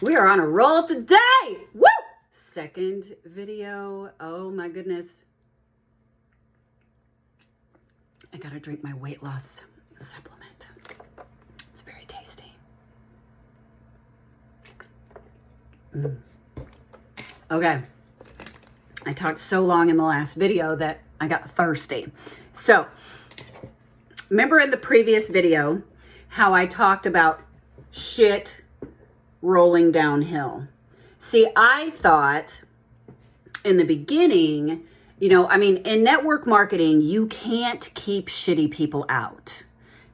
We are on a roll today. Woo! Second video. Oh my goodness. I gotta drink my weight loss supplement. It's very tasty. Okay. I talked so long in the last video that I got thirsty. So, remember in the previous video how I talked about shit rolling downhill? See, I thought in the beginning, you know, I mean, in network marketing, you can't keep shitty people out.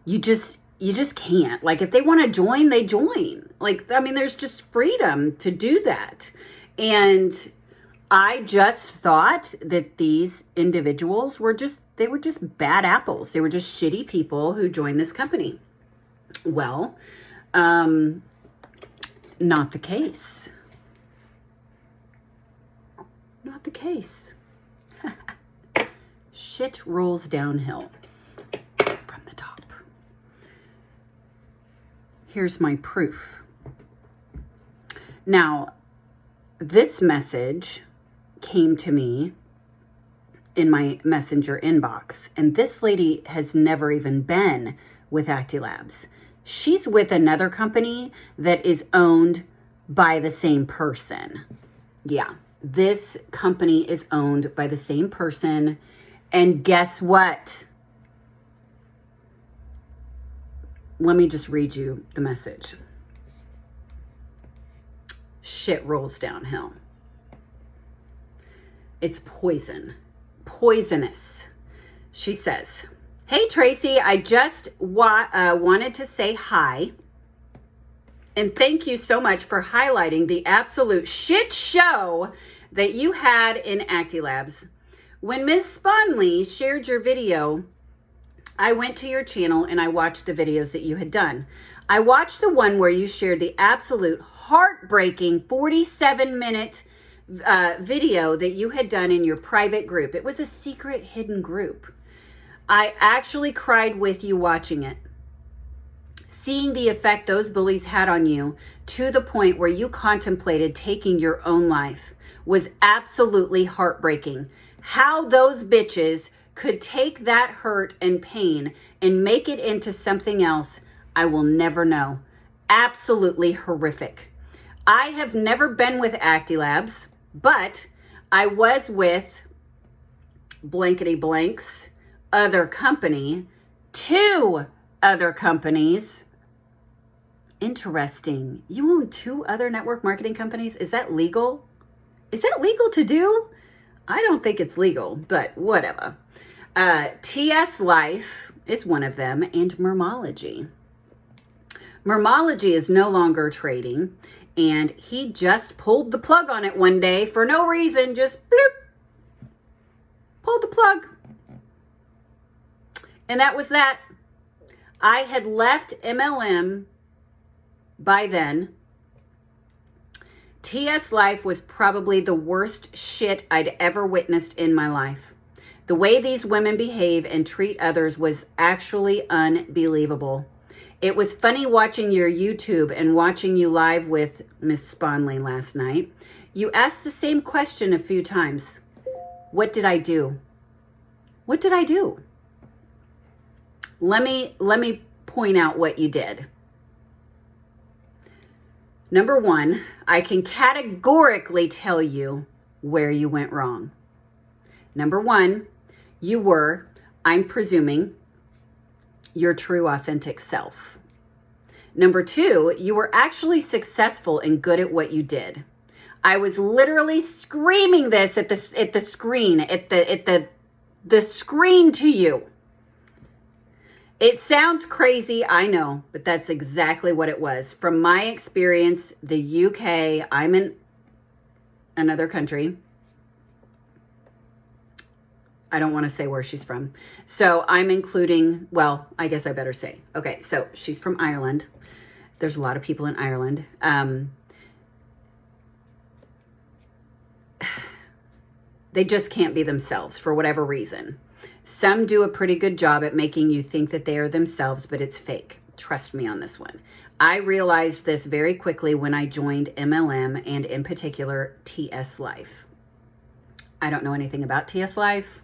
You just can't. Like, if they want to join, they join. Like, I mean, there's just freedom to do that. And I just thought that these individuals were just bad apples. They were just shitty people who joined this company. Well, not the case. Not the case. Shit rolls downhill from the top. Here's my proof. Now, this message came to me in my messenger inbox, and this lady has never even been with Acti Labs. She's with another company that is owned by the same person. Yeah, this company is owned by the same person. And guess what? Let me just read you the message. Shit rolls downhill. It's poison. Poisonous. She says, "Hey, Tracy, I just wanted to say hi. And thank you so much for highlighting the absolute shit show that you had in Acti Labs. When Ms. Sponley shared your video, I went to your channel and I watched the videos that you had done. I watched the one where you shared the absolute heartbreaking 47-minute video that you had done in your private group. It was a secret hidden group. I actually cried with you watching it. Seeing the effect those bullies had on you to the point where you contemplated taking your own life was absolutely heartbreaking. How those bitches could take that hurt and pain and make it into something else, I will never know. Absolutely horrific. I have never been with Acti Labs, but I was with blankety blanks other company, 2 other companies. Interesting. You own 2 other network marketing companies? Is that legal? Is that legal to do? I don't think it's legal, but whatever. TS Life is one of them, and Mermology. Mermology is no longer trading, and he just pulled the plug on it one day for no reason, just bloop, pulled the plug. And that was that. I had left MLM by then. TS Life was probably the worst shit I'd ever witnessed in my life. The way these women behave and treat others was actually unbelievable. It was funny watching your YouTube and watching you live with Miss Sponley last night. You asked the same question a few times. What did I do? What did I do? Let me point out what you did. Number 1, I can categorically tell you where you went wrong. Number 1, you were, I'm presuming, your true authentic self. Number 2, you were actually successful and good at what you did. I was literally screaming this at the screen to you. It sounds crazy, I know, but that's exactly what it was. From my experience, the UK, I'm in another country. I don't want to say where she's from. So I'm including, well, I guess I better say. Okay, so she's from Ireland. There's a lot of people in Ireland. They just can't be themselves for whatever reason. Some do a pretty good job at making you think that they are themselves, but it's fake. Trust me on this one. I realized this very quickly when I joined MLM and in particular TS Life. I don't know anything about TS Life,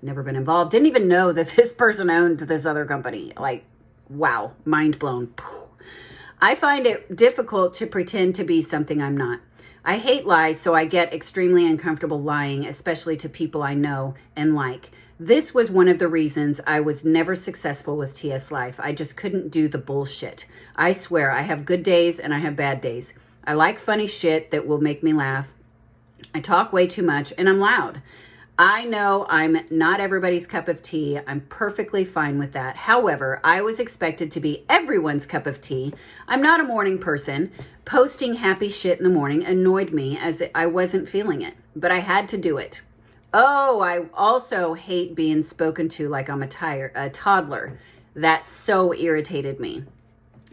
never been involved, didn't even know that this person owned this other company. Like, wow, mind blown. I find it difficult to pretend to be something I'm not. I hate lies, so I get extremely uncomfortable lying, especially to people I know and like. This was one of the reasons I was never successful with TS Life. I just couldn't do the bullshit. I swear, I have good days and I have bad days. I like funny shit that will make me laugh. I talk way too much and I'm loud. I know I'm not everybody's cup of tea. I'm perfectly fine with that. However, I was expected to be everyone's cup of tea. I'm not a morning person. Posting happy shit in the morning annoyed me as I wasn't feeling it, but I had to do it. Oh, I also hate being spoken to like I'm a toddler. That so irritated me.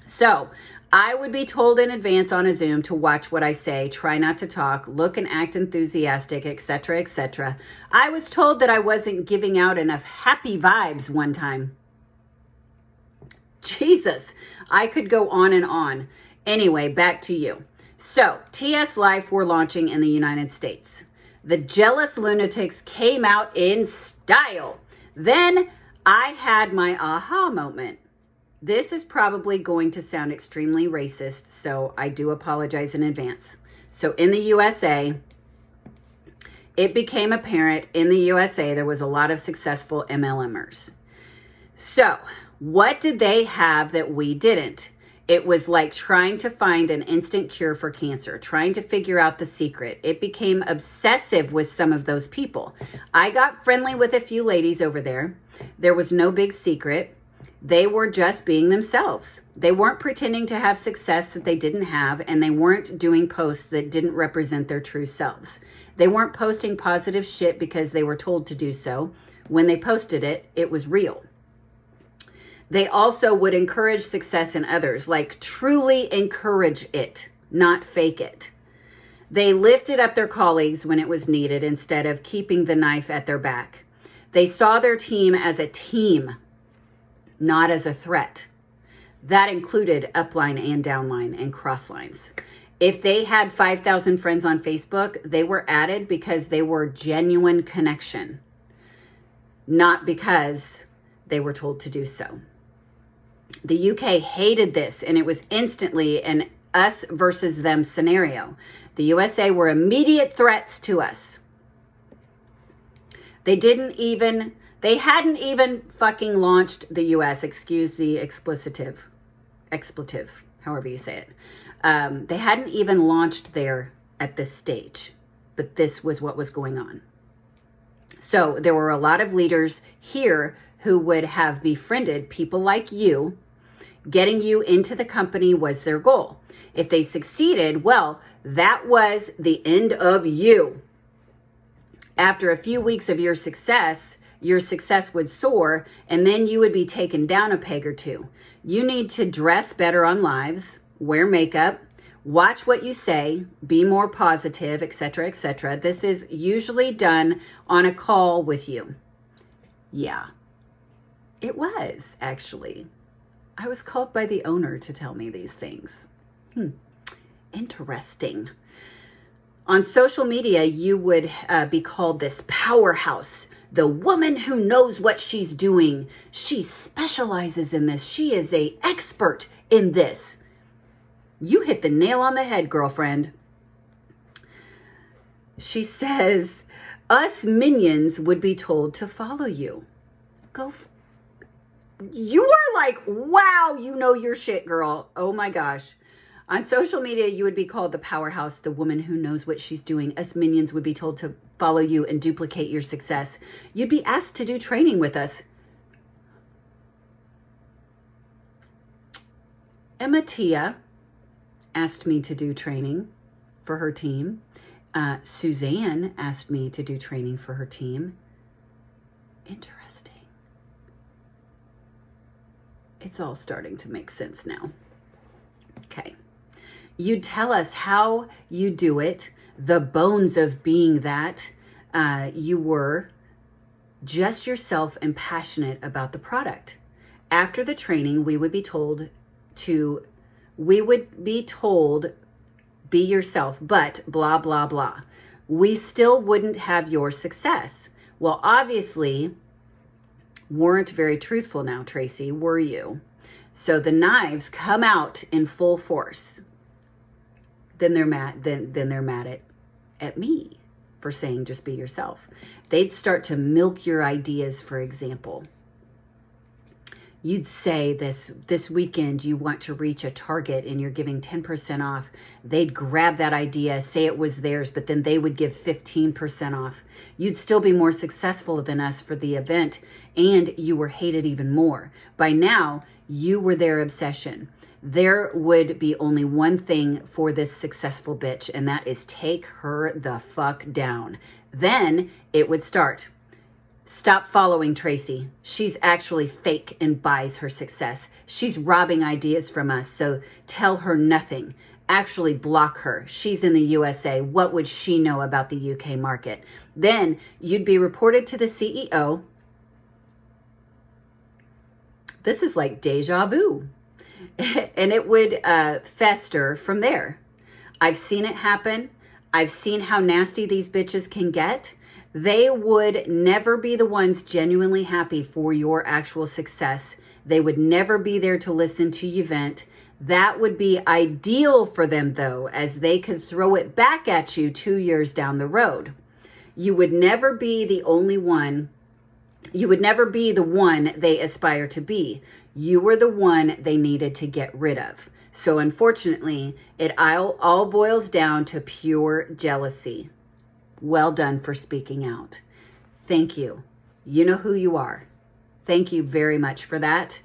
So I would be told in advance on a Zoom to watch what I say, try not to talk, look and act enthusiastic, etc., etc. I was told that I wasn't giving out enough happy vibes one time. Jesus, I could go on and on. Anyway, back to you. So, TS Life we're launching in the United States. The jealous lunatics came out in style. Then I had my aha moment. This is probably going to sound extremely racist, so I do apologize in advance. So in the USA, it became apparent in the USA there was a lot of successful MLMers. So what did they have that we didn't? It was like trying to find an instant cure for cancer, trying to figure out the secret. It became obsessive with some of those people. I got friendly with a few ladies over there. There was no big secret. They were just being themselves. They weren't pretending to have success that they didn't have, and they weren't doing posts that didn't represent their true selves. They weren't posting positive shit because they were told to do so. When they posted it, it was real. They also would encourage success in others, like truly encourage it, not fake it. They lifted up their colleagues when it was needed instead of keeping the knife at their back. They saw their team as a team, not as a threat. That included upline and downline and crosslines. If they had 5,000 friends on Facebook, they were added because they were genuine connection, not because they were told to do so. The UK hated this, and it was instantly an us versus them scenario. The USA were immediate threats to us. They hadn't even fucking launched the US, excuse the expletive, however you say it. They hadn't even launched there at this stage, but this was what was going on. So there were a lot of leaders here who would have befriended people like you. Getting you into the company was their goal. If they succeeded, well, that was the end of you. After a few weeks of your success would soar, and then you would be taken down a peg or two. You need to dress better on lives, wear makeup, watch what you say, be more positive, etc., etc. This is usually done on a call with you. Yeah, it was actually. I was called by the owner to tell me these things. Interesting. On social media, you would be called this powerhouse, the woman who knows what she's doing. She specializes in this. She is an expert in this. You hit the nail on the head, girlfriend. She says, us minions would be told to follow you. You are like, wow, you know your shit, girl. Oh my gosh. On social media, you would be called the powerhouse, the woman who knows what she's doing. Us minions would be told to follow you and duplicate your success. You'd be asked to do training with us. Emma Tia asked me to do training for her team. Suzanne asked me to do training for her team. Interesting. It's all starting to make sense now. Okay. You tell us how you do it, the bones of being that you were just yourself and passionate about the product. After the training, we would be told to we would be told, be yourself, but blah, blah, blah. We still wouldn't have your success. Well, obviously, weren't very truthful now, Tracy, were you? So the knives come out in full force. Then they're mad. Then they're mad at me for saying just be yourself. They'd start to milk your ideas, for example. You'd say this weekend you want to reach a target and you're giving 10% off. They'd grab that idea, say it was theirs, but then they would give 15% off. You'd still be more successful than us for the event, and you were hated even more. By now, you were their obsession. There would be only one thing for this successful bitch, and that is take her the fuck down. Then it would start. Stop following Tracy. She's actually fake and buys her success. She's robbing ideas from us, so tell her nothing. Actually block her. She's in the USA. What would she know about the UK market? Then you'd be reported to the CEO. This is like deja vu. And it would fester from there. I've seen it happen. I've seen how nasty these bitches can get. They would never be the ones genuinely happy for your actual success. They would never be there to listen to you vent. That would be ideal for them, though, as they could throw it back at you 2 years down the road. You would never be the only one. You would never be the one they aspire to be. You were the one they needed to get rid of. So unfortunately, it all boils down to pure jealousy. Well done for speaking out. Thank you. You know who you are. Thank you very much for that.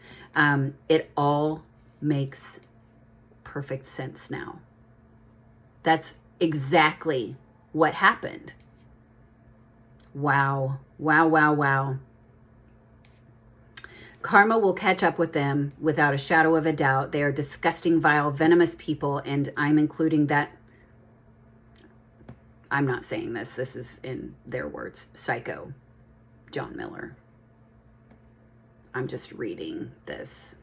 It all makes perfect sense now. That's exactly what happened. Wow. Wow, wow, wow. Karma will catch up with them without a shadow of a doubt. They are disgusting, vile, venomous people, and I'm including that. I'm not saying this. This is in their words. Psycho. John Miller. I'm just reading this.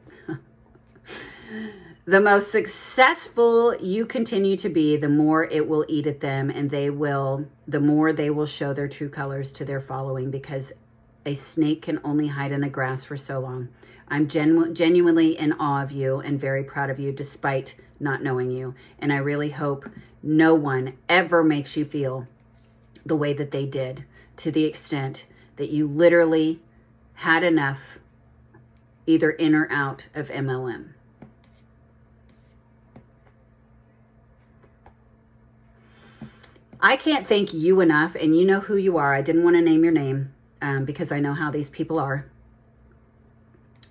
The most successful you continue to be, the more it will eat at them, and the more they will show their true colors to their following, because a snake can only hide in the grass for so long. I'm genuinely in awe of you and very proud of you despite not knowing you. And I really hope no one ever makes you feel the way that they did, to the extent that you literally had enough either in or out of MLM. I can't thank you enough, and you know who you are. I didn't want to name your name because I know how these people are.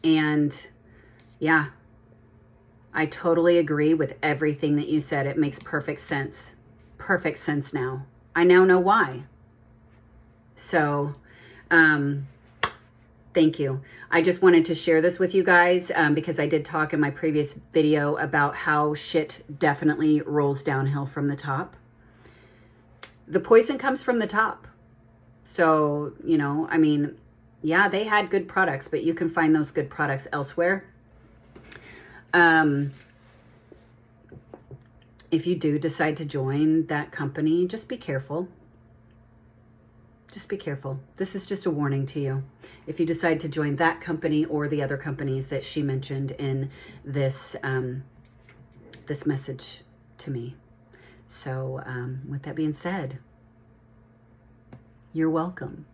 And yeah, I totally agree with everything that you said. It makes perfect sense. Perfect sense now. I now know why. So, thank you. I just wanted to share this with you guys because I did talk in my previous video about how shit definitely rolls downhill from the top. The poison comes from the top. So, you know, I mean, yeah, they had good products, but you can find those good products elsewhere. If you do decide to join that company, just be careful. Just be careful. This is just a warning to you. If you decide to join that company or the other companies that she mentioned in this, this message to me. So with that being said, you're welcome.